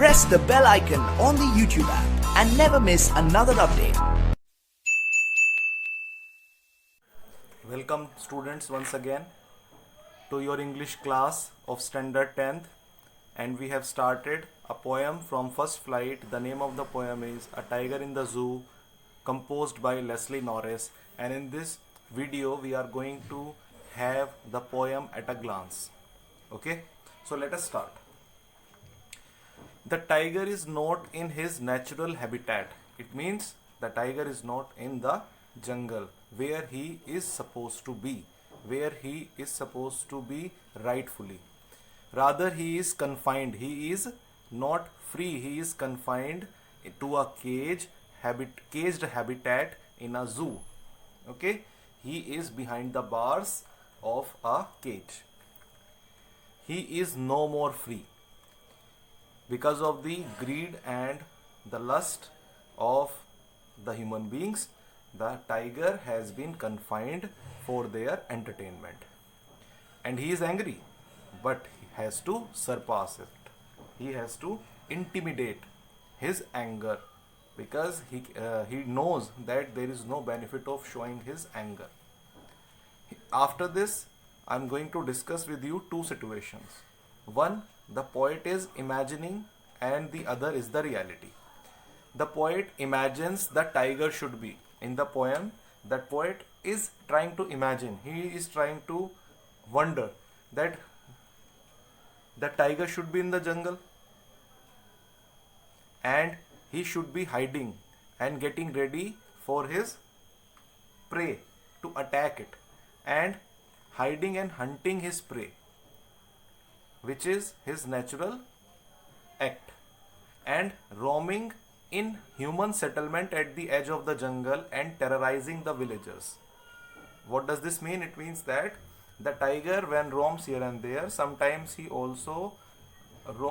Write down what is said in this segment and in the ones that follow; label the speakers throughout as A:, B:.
A: press the bell icon on the YouTube app and never miss another update.
B: Welcome students once again to your English class of standard 10th, and we have started a poem from First Flight. The name of the poem is A Tiger in the Zoo, composed by Leslie Norris, and in this video we are going to have the poem at a glance. Okay, so let us start. The tiger is not in his natural habitat. It means the tiger is not in the jungle where he is supposed to be, where he is supposed to be rightfully. Rather, he is confined. He is not free. He is confined to a caged habitat in a zoo. Okay, he is behind the bars of a cage. He is no more free. Because of the greed and the lust of the human beings, the tiger has been confined for their entertainment. And he is angry, but he has to surpass it. He has to intimidate his anger because he knows that there is no benefit of showing his anger. After this, I am going to discuss with you two situations. One, the poet is imagining, and the other is the reality. The poet imagines the tiger should be. In the poem, the poet is trying to imagine. He is trying to wonder that the tiger should be in the jungle and he should be hiding and getting ready for his prey to attack it, and hiding and hunting his prey, which is his natural act, and roaming in human settlement at the edge of the jungle and terrorizing the villagers. What does this mean? It means that the tiger, when roams here and there, sometimes he also,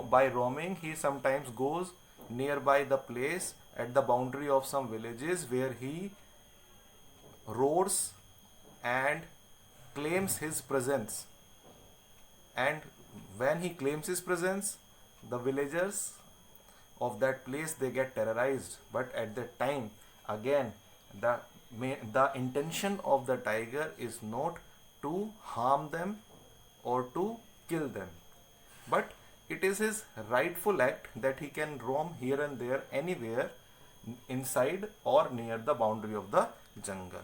B: by roaming, he sometimes goes nearby the place at the boundary of some villages where he roars and claims his presence. And when he claims his presence, the villagers of that place, they get terrorized. But at that time, again, the intention of the tiger is not to harm them or to kill them, but it is his rightful act that he can roam here and there anywhere inside or near the boundary of the jungle.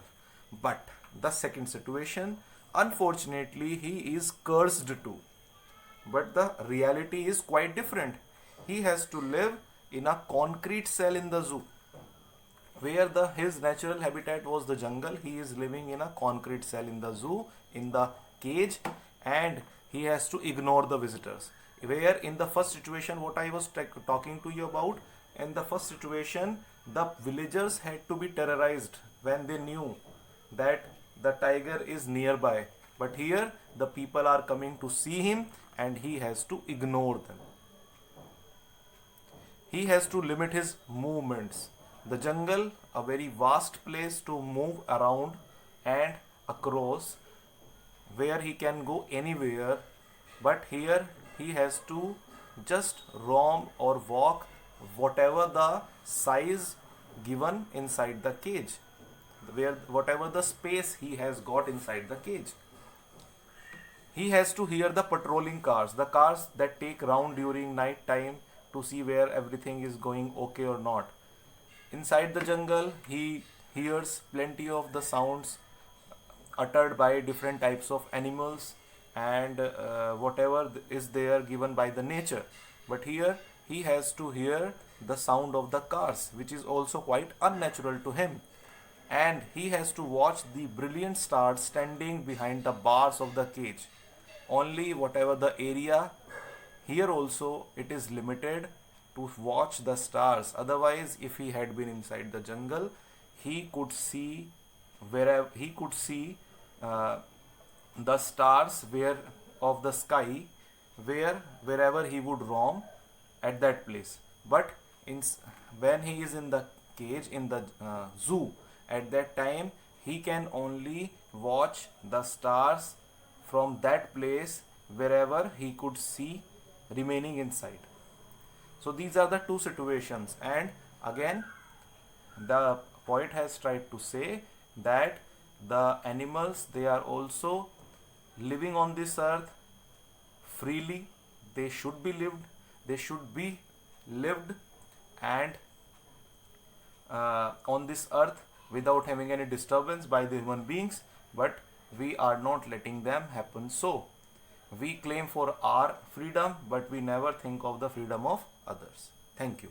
B: But the second situation, unfortunately, he is cursed too. But the reality is quite different. He has to live in a concrete cell in the zoo. Where his natural habitat was the jungle, he is living in a concrete cell in the zoo, in the cage, and he has to ignore the visitors. Where in the first situation, what I was talking to you about, in the first situation, the villagers had to be terrorized when they knew that the tiger is nearby. But here, the people are coming to see him and he has to ignore them. He has to limit his movements. The jungle, a very vast place to move around and across, where he can go anywhere, but here he has to just roam or walk whatever the size given inside the cage, whatever the space he has got inside the cage. He has to hear the patrolling cars, the cars that take round during night time to see where everything is going okay or not. Inside the jungle, he hears plenty of the sounds uttered by different types of animals and whatever is there given by the nature. But here he has to hear the sound of the cars, which is also quite unnatural to him. And he has to watch the brilliant stars standing behind the bars of the cage. Only whatever the area, here also it is limited to watch the stars. Otherwise, if he had been inside the jungle, he could see the stars of the sky wherever he would roam at that place. But when he is in the cage in the zoo, at that time he can only watch the stars from that place wherever he could see remaining inside. So these are the two situations, and again the poet has tried to say that the animals, they are also living on this earth freely. They should be lived and on this earth without having any disturbance by the human beings, but we are not letting them happen. So we claim for our freedom, but we never think of the freedom of others. Thank you.